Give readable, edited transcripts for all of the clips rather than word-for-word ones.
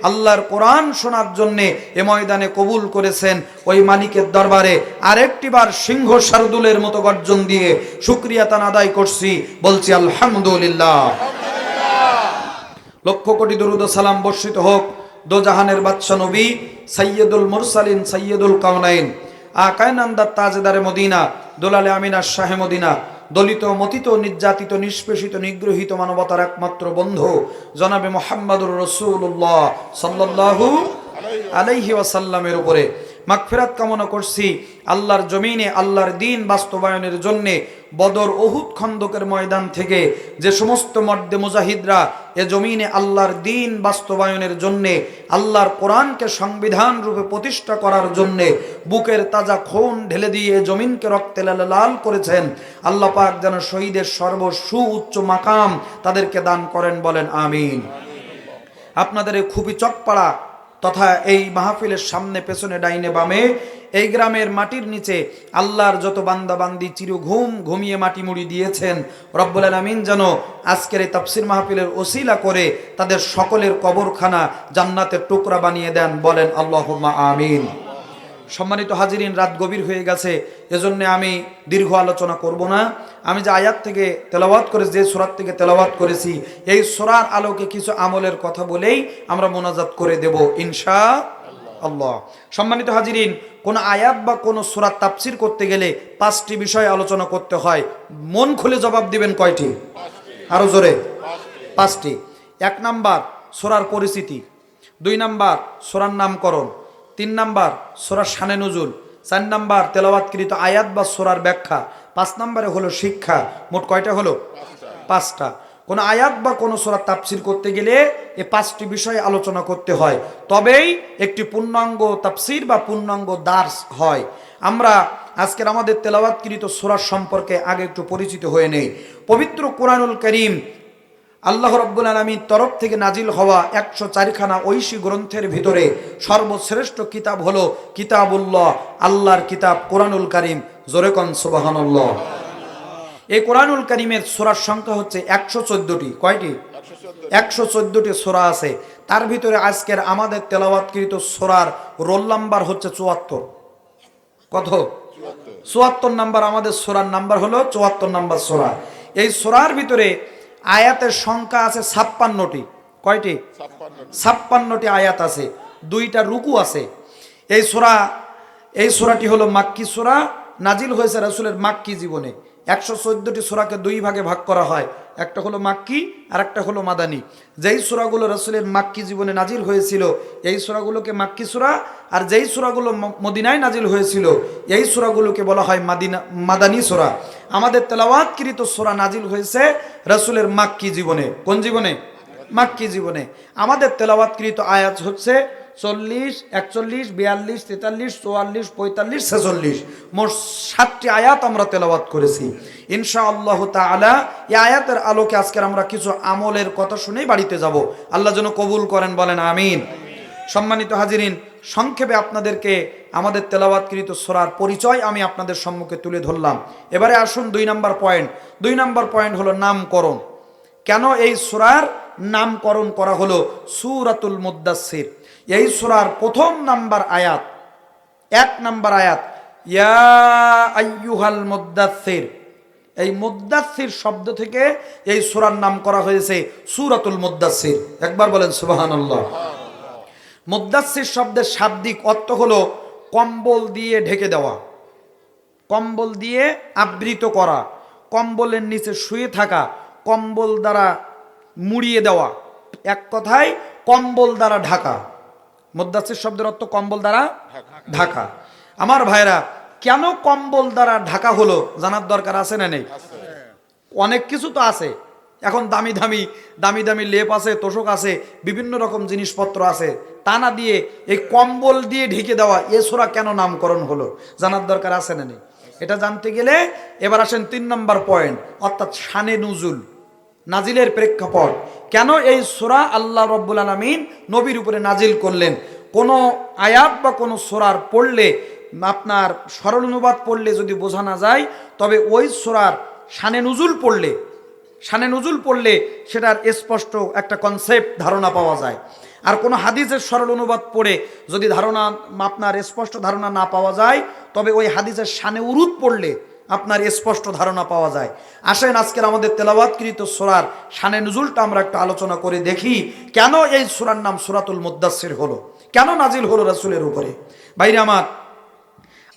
আল্লাহর কোরআন শোনার জন্য এ ময়দানে কবুল করেছেন, ওই মালিকের দরবারে আরেকটিবার সিংহ শারদুলের মতো গর্জন দিয়ে শুকরিয়া তান আদায় করছি, বলছি আলহামদুলিল্লাহ। লক্ষ কোটি দরুদ ও সালাম বর্ষিত হোক দোজাহানের বাদশা নবী সাইয়্যিদুল মুরসালিন সাইয়্যিদুল কাউনাইন আকায়নান্দার তাজেদারে মদিনা দোলালে আমিনার শাহে মদিনা, দলিত মতিত নির্যাতিত নিষ্পেষিত নিগৃহীত মানবতার একমাত্র বন্ধু জনাবে মুহাম্মদুর রাসূলুল্লাহ সাল্লাল্লাহু আলাইহি ওয়াসাল্লামের উপরে মাগফিরাত কামনা করছি। আল্লাহর জমিনে আল্লাহর দ্বীন বাস্তবায়নের জন্য বদর উহুদ খন্দকের ময়দান থেকে যে সমস্ত মর্দে মুজাহিদরা এ জমিনে আল্লাহর দ্বীন বাস্তবায়নের জন্য আল্লাহর কোরআনকে সংবিধান রূপে প্রতিষ্ঠা করার জন্য বুকের তাজা খুন ঢেলে দিয়ে জমিনকে রক্তে লাল করেছেন, আল্লাহ পাক যেন শহীদের সর্বসুউচ্চ মাকাম তাদেরকে দান করেন, বলেন আমিন। আপনাদের এই খুবই চকপাড়া তথা এই মাহফিলের সামনে পেছনে ডাইনে বামে এই গ্রামের মাটির নিচে আল্লাহর যত বান্দা বান্দি ঘুমিয়ে মাটি মুড়ি দিয়েছেন, রব্বুল আলামিন যেন আজকের এই তাফসীর মাহফিলের ওসিলা করে তাদের সকলের কবরখানা জান্নাতের টুকরা বানিয়ে দেন, বলেন আল্লাহুম্মা আমিন। সম্মানিত হাজিরিন, রাত গভীর হয়ে গেছে, এজন্য আমি দীর্ঘ আলোচনা করব না। আমি যে আয়াত থেকে তেলাওয়াত করে যে সূরা থেকে তেলাওয়াত করেছি এই সূরার আলোকে কিছু আমলের কথা বলেই আমরা মোনাজাত করে দেব ইনশাআল্লাহ। সম্মানিত হাজিরিন, কোন আয়াত বা কোন সূরা তাফসীর করতে গেলে 5টি বিষয় আলোচনা করতে হয়। মন খুলে জবাব দিবেন কয়টি? আরো জোরে। 5টি। 1 নাম্বার সূরার পরিচিতি, 2 নাম্বার সূরার নামকরণ, 3 নাম্বার সূরার শানে নুজুল, 4 নাম্বার তেলাওয়াতকৃত আয়াত বা সূরার ব্যাখ্যা, 5 নাম্বারে হলো শিক্ষা। মোট কয়টা হলো? 5টা। কোন আয়াত বা কোন সূরা তাফসীর করতে গেলে এই 5টি বিষয় আলোচনা করতে হয়, তবেই একটি পূর্ণাঙ্গ তাফসীর বা পূর্ণাঙ্গ দার্স হয়। আমরা আজকের আমাদের তেলাওয়াতকৃত সূরা সম্পর্কে আগে একটু পরিচিত হয়ে নেই। পবিত্র কোরআনুল কারীম আল্লাহ রাব্বুল আলামিন তরফ থেকে নাজিল হওয়া 104খানা ঐশী গ্রন্থের ভিতরে সর্বশ্রেষ্ঠ কিতাব হলো কিতাবুল্লাহ, আল্লাহর কিতাব কোরআনুল কারীম। জোরে কোন সুবহানাল্লাহ। এই কোরআনুল কারীমের সূরার সংখ্যা হচ্ছে 114টি। কয়টি? 114টি সূরা আছে। তার ভিতরে আজকের আমাদের তেলাওয়াতকৃত সূরার রোল নাম্বার হচ্ছে 74। কত? 74 নাম্বার। আমাদের সূরার নাম্বার হলো 74 নাম্বার সূরা। এই সূরার ভিতরে আয়াতের সংখ্যা আছে 56টি। কয়টি? 56টি আয়াত আছে, 2টা রুকু আছে। এই সূরাটি হলো মাক্কি সূরা, নাজিল হয়েছে রাসূলের মাক্কি জীবনে। 114টি সূরাকে 2 ভাগে ভাগ করা হয়, একটা হলো মাক্কি আর একটা হলো মাদানী। যেই সূরাগুলো রাসূলের মাক্কি জীবনে নাজিল হয়েছিল এই সূরাগুলোকে মাক্কি সূরা, আর যেই সূরাগুলো মদিনায় নাজিল হয়েছিল এই সূরাগুলোকে বলা হয় মাদানী সূরা। আমাদের তেলাওয়াতকৃত সূরা নাজিল হয়েছে রাসূলের মাক্কি জীবনে। কোন জীবনে? মাক্কি জীবনে। আমাদের তেলাওয়াতকৃত আয়াত হচ্ছে 40, 41, 42, 43, 44, 45, 46। মোট 7টি আয়াত আমরা তেলাওয়াত করেছি ইনশাআল্লাহ তাআলা। এই আয়াতের আলোকে আজকে আমরা কিছু আমলের কথা শুনেই বাড়িতে যাব। আল্লাহ যেন কবুল করেন, বলেন আমিন। সম্মানিত হাজিরিন, সংক্ষেপে আপনাদেরকে আমাদের তেলাওয়াতকৃত সূরার পরিচয় আমি আপনাদের সম্মুখে তুলে ধরলাম। এবারে আসুন 2 নাম্বার পয়েন্ট। 2 নাম্বার পয়েন্ট হলো নামকরণ। কেন এই সূরার নামকরণ করা হলো সূরাতুল মুদ্দাসসির? এই সূরার 1 নাম্বার আয়াত, 1 নাম্বার আয়াত, ইয়া আইয়ুহাল মুদ্দাসসির। এই মুদ্দাসসির শব্দ থেকে এই সূরার নাম করা হয়েছে সূরাতুল মুদ্দাসসির। একবার বলেন সুবহানাল্লাহ। মুদ্দাসসির শব্দের শাব্দিক অর্থ হলো কম্বল দিয়ে ঢেকে দেওয়া, কম্বল দিয়ে আবৃত করা, কম্বলের নিচে শুয়ে থাকা, কম্বল দ্বারা মুড়িয়ে দেওয়া, এক কথায় কম্বল দ্বারা ঢাকা। মুদ্দাসসির শব্দের অর্থ কম্বল দ্বারা ঢাকা। আমার ভাইরা, কেন কম্বল দ্বারা ঢাকা হলো জানার দরকার আছে না নেই? অনেক কিছু তো আছে, এখন দামি দামি লেপ আছে, তোষক আছে, বিভিন্ন রকম জিনিসপত্র আছে, তা না দিয়ে এই কম্বল দিয়ে ঢেকে দেওয়া এ সূরা কেন নামকরণ হলো জানার দরকার আছে না নেই? এটা জানতে গেলে এবার আসেন 3 নম্বর পয়েন্ট, অর্থাৎ শানে নুজুল, নাজিলের প্রেক্ষাপট। কেন এই সূরা আল্লাহ রাব্বুল আলামিন নবীর উপরে নাজিল করলেন? কোন আয়াত বা কোন সূরার পড়লে আপনার সরল অনুবাদ পড়লে যদি বোঝা না যায়, তবে ওই সূরার শানে নুজুল পড়লে সেটার স্পষ্ট একটা কনসেপ্ট ধারণা পাওয়া যায়। আর কোনো হাদিসের সরল অনুবাদ পড়ে যদি ধারণা আপনার স্পষ্ট ধারণা না পাওয়া যায়, তবে ওই হাদিসের শানে উরুদ পড়লে আপনার স্পষ্ট ধারণা পাওয়া যায়। আসেন আজকের আমাদের তেলাওয়াতকৃত সূরার শানে নুজুলটা আমরা একটু আলোচনা করে দেখি, কেন এই সূরার নাম সূরাতুল মুদ্দাসসির হলো, কেন নাজিল হলো রাসূলের উপরে। ভাইরা আমার,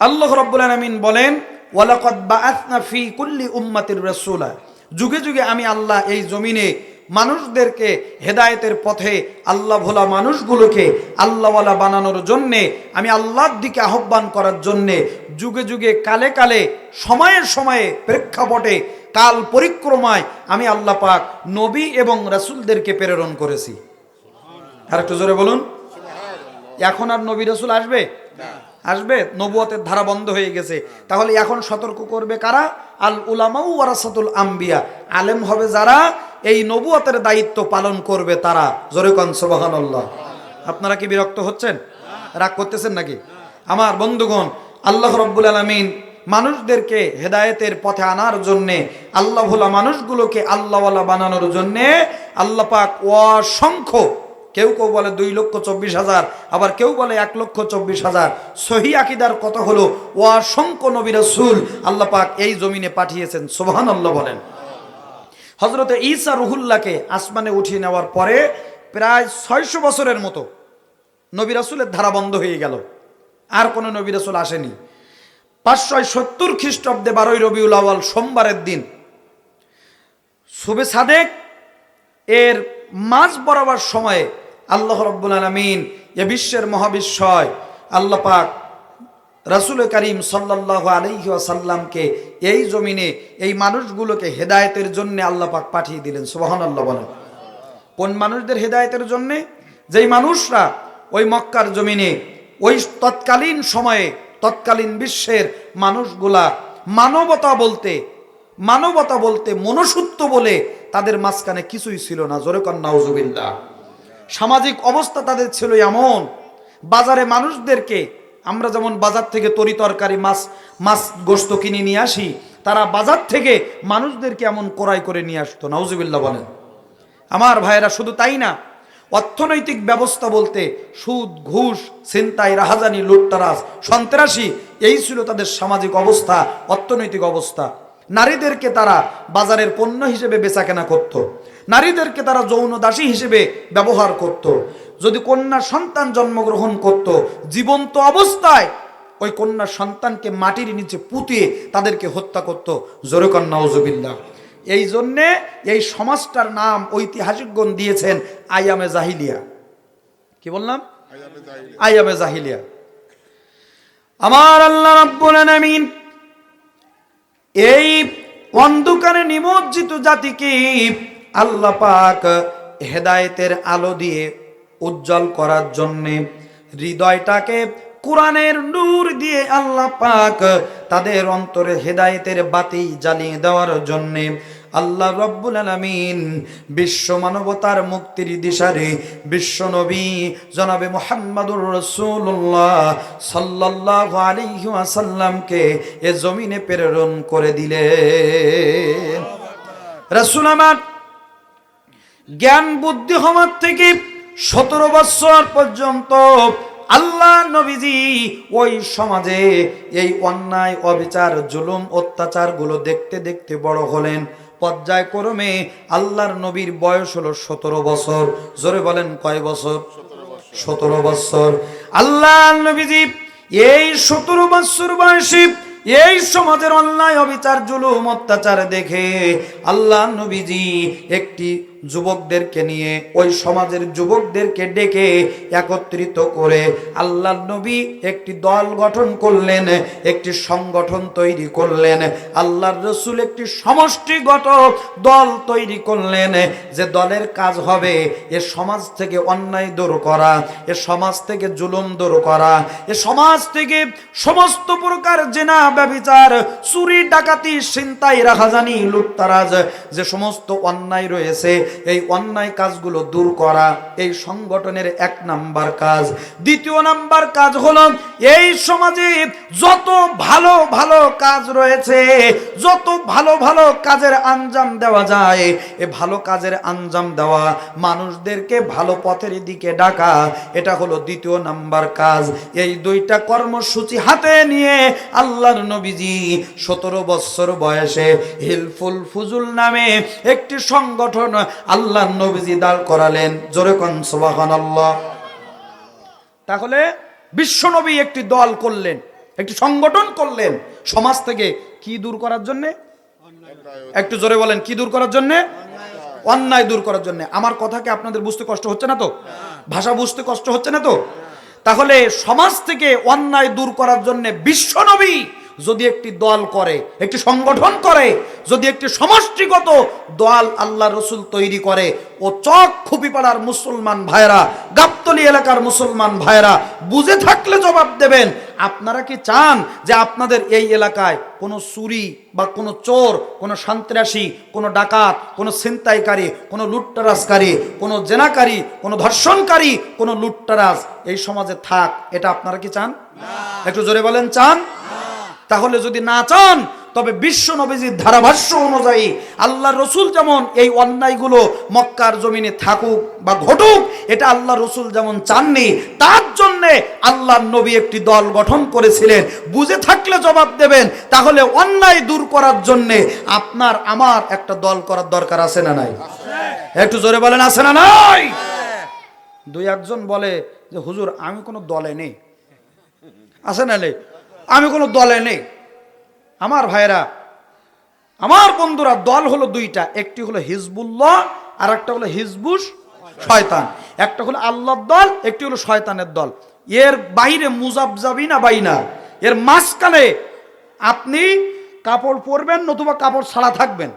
আল্লাহ রাব্বুল আলামিন বলেন, ওয়ালাকাদ বাআসনা ফি কুল্লি উম্মাতির রাসূলা, যুগে যুগে আমি আল্লাহ এই জমিনে মানুষদেরকে হেদায়েতের পথে, আল্লাহ ভোলা মানুষগুলোকে আল্লাহওয়ালা বানানোর জন্যে, আমি আল্লাহর দিকে আহ্বান করার জন্যে যুগে যুগে কালে কালে সময়ে সময়ে প্রেক্ষাপটে কাল পরিক্রমায় আমি আল্লাহ পাক নবী এবং রাসূলদেরকে প্রেরণ করেছি। আর একটু জোরে বলুন, এখন আর নবী রাসূল আসবে? আসবে? নবুয়তের ধারা বন্ধ হয়ে গেছে। তাহলে এখন সতর্ক করবে কারা? আল উলামাউ ওয়ারাসাতুল আম্বিয়া, আলেম হবে যারা, এই নবুয়তের দায়িত্ব পালন করবে তারা। জোরে কোন সুবহানাল্লাহ। আপনারা কি বিরক্ত হচ্ছেন? রাগ করতেছেন নাকি? আমার বন্ধুগণ, আল্লাহ রাব্বুল আলামিন মানুষদেরকে হেদায়েতের পথে আনার জন্যে, আল্লাহ ভোলা মানুষগুলোকে আল্লাহওয়ালা বানানোর জন্যে আল্লাহ পাক অসংখ্য, কেউ কেউ বলে 2,24,000, আবার কেউ বলে 1,24,000, সহি আকীদার কথা হলো অসংখ্য নবী রাসূল আল্লাহ পাক এই জমিনে পাঠিয়েছেন। সুবহানাল্লাহ বলেন। হযরতে ঈসা রুহুল্লাহকে আসমানে উঠিয়ে নেওয়ার পরে প্রায় 600 বছরের মতো নবী রাসূলের ধারা বন্ধ হয়ে গেল, আর কোনো নবী রাসূল আসেনি। 570 খ্রিস্টাব্দে 12ই রবিউল আউয়াল সোমবারের দিন শুবে সাদেক এর মাঝ বরাবর সময়ে আল্লাহ রাব্বুল আলামিন এ বিশ্বের মহাবিশ্বয় আল্লাহ পাক রাসূল করিম সাল্লাল্লাহু আলাইহি ওয়াসাল্লামকে এই জমিনে এই মানুষগুলোকে হেদায়েতের জন্য আল্লাহ পাক পাঠিয়ে দিলেন। সুবহানাল্লাহ বলেন। কোন মানুষদের হেদায়েতের জন্য? যেই মানুষরা ওই মক্কার জমিনে ওই তৎকালীন সময়ে তৎকালীন বিশ্বের মানুষগুলা মানবতা বলতে মনুষ্যত্ব বলে তাদের মাঝখানে কিছুই ছিল না। জোরে কন নাউজুবিল্লাহ। সামাজিক অবস্থা তাদের ছিল এমন, বাজারে মানুষদেরকে, আমরা যেমন বাজার থেকে তরি তরকারি মাছ গোশত কিনে নিয়ে আসি, তারা বাজার থেকে মানুষদেরকে এমন ক্রয় করে নিয়ে আসতো। নাউজুবিল্লাহ বলেন। আমার ভাইয়েরা, শুধু তাই না, অর্থনৈতিক ব্যবস্থা বলতে সুদ, ঘুষ, ছিনতাই, রাহাজানি, লুটতরাজ, সন্ত্রাসী, এই ছিল তাদের সামাজিক অবস্থা, অর্থনৈতিক অবস্থা। নারীদেরকে তারা বাজারের পণ্য হিসেবে বেচাকেনা করত, নারীদেরকে তারা যৌন দাসী হিসেবে ব্যবহার করত। যদি কন্যা সন্তান জন্মগ্রহণ করত, জীবন্ত অবস্থায় ওই কন্যা সন্তানকে মাটির নিচে পুঁতিয়ে তাদেরকে হত্যা করত। জোরে কন নাউজুবিল্লাহ। এই জন্যে এই সমাজটার নাম ঐতিহাসিকগণ দিয়েছেন আইয়ামে জাহিলিয়া। কি বললাম? আইয়ামে জাহিলিয়া। আমার আল্লাহ রাব্বুল আলামিন এই অন্ধকারে নিমজ্জিত জাতিকে আল্লাহ পাক হেদায়েতের আলো দিয়ে উজ্জ্বল করার জন্যে, হৃদয়টাকে কোরআনের নূর দিয়ে আল্লাহ পাক তাদের অন্তরে হেদায়েতের বাতি জ্বালিয়ে দেওয়ার জন্যে আল্লাহ রাব্বুল আলামিন বিশ্ব মানবতার মুক্তির দিশারে বিশ্ব নবী জনাবে মুহাম্মদুর রাসূলুল্লাহ সাল্লাল্লাহু আলাইহি ওয়াসাল্লামকে এ জমিনে প্রেরণ করে দিলেন। রাসূল আমার জ্ঞান বুদ্ধি হওয়ার থেকে 17 বছর পর্যন্ত আল্লাহ নবীজি ওই সমাজে এই অন্যায়, অবিচার, জুলুম, অত্যাচারগুলো দেখতে দেখতে বড় হলেন। পর্যায়ক্রমে আল্লাহর নবীর বয়স হলো 17 বছর। জোরে বলেন, কয় বছর? 17 বছর। আল্লাহ নবীজি এই 17 বছর বয়সে এই সমাজের অন্যায়, অবিচার, জুলুম, অত্যাচার দেখে আল্লাহ নবীজি একটি যুবকদেরকে নিয়ে, ওই সমাজের যুবকদেরকে ডেকে একত্রিত করে আল্লাহ নবী একটি দল গঠন করলেন, একটি সংগঠন তৈরি করলেন। আল্লাহর রাসূল একটি সমষ্টিগত দল তৈরি করলেন, যে দলের কাজ হবে এ সমাজ থেকে অন্যায় দূর করা, এ সমাজ থেকে জুলুম দূর করা, এ সমাজ থেকে সমস্ত প্রকার জেনা, ব্যভিচার, চুরি, ডাকাতি, ছিনতাই, রাহাজানি, লুটতরাজ, যে সমস্ত অন্যায় রয়েছে এই অন্যায় কাজগুলো দূর করা এই সংগঠনের 1 নাম্বার কাজ। 2 নাম্বার কাজ হলো এই সমাজে যত ভালো ভালো কাজ রয়েছে, যত ভালো ভালো কাজের আঞ্জাম দেওয়া যায়, এ ভালো কাজের আঞ্জাম দেওয়া, মানুষদেরকে ভালো পথের দিকে ডাকা, এটা হলো 2 নাম্বার কাজ। এই 2টা কর্মসূচি হাতে নিয়ে আল্লাহর নবীজি 17 বছর বয়সে হিলফুল ফুজুল নামে একটি সংগঠন আল্লাহর নবীজি দাঁড় করালেন। জোরে কোন সুবহানাল্লাহ। তাহলে বিশ্বনবী একটি দল করলেন, একটি সংগঠন করলেন সমাজ থেকে কি দূর করার জন্য? একটু জোরে বলেন, কি দূর করার জন্য? অন্যায় দূর করার জন্য। আমার কথা কি আপনাদের বুঝতে কষ্ট হচ্ছে না তো? ভাষা বুঝতে কষ্ট হচ্ছে না তো? তাহলে সমাজ থেকে অন্যায় দূর করার জন্য বিশ্বনবী যদি একটি দল করে, একটি সংগঠন করে, যদি একটি সমষ্টিগত দল আল্লাহ রসুল তৈরি করে, ও চক খুপিপাড়ার মুসলমান ভাইরা, গাবতলী এলাকার মুসলমান ভাইরা বুঝে থাকলে জবাব দেবেন। আপনারা কি চান যে আপনাদের এই এলাকায় কোনো চুরি বা কোনো চোর, কোনো সন্ত্রাসী, কোনো ডাকাত, কোনো ছিনতাইকারী, কোনো লুট্টারাজকারী, কোনো জেনাকারী, কোনো ধর্ষণকারী, কোনো লুট্টারাজ এই সমাজে থাক? এটা আপনারা কি চান? একটু জোরে বলেন, চান? তাহলে যদি না চান, তবে বিশ্ব নবীজির ধারাভাষ্য অনুযায়ী আল্লাহ রসুল যেমন এই অন্যায়গুলো মক্কার জমিনে থাকুক বা ঘটুক, এটা আল্লাহ রসুল যেমন চাননি, তার জন্যে আল্লাহ নবী একটি দল গঠন করেছিলেন। বুঝে থাকলে জবাব দেবেন। তাহলে অন্যায় দূর করার জন্যে আপনার আমার একটা দল করার দরকার আছে না নাই? একটু জোরে বলেন, আছে না নাই? 2-1 বলে যে হুজুর আমি কোনো দলে নেই, আছে না নেই? আমি কোনো দলে নেই। আমার ভাইরা, আমার বন্ধুরা, দল হলো 2টা, একটি হলো হিজবুল্লাহ আর একটা হলো হিজবুস শয়তান। একটা হলো আল্লাহর দল, একটি হলো শয়তানের দল। এর বাইরে মুজাবজাবিনা বাইনা, এর মাঝখানে আপনি কাপড় পরবেন নতুবা কাপড় ছাড়া থাকবেন।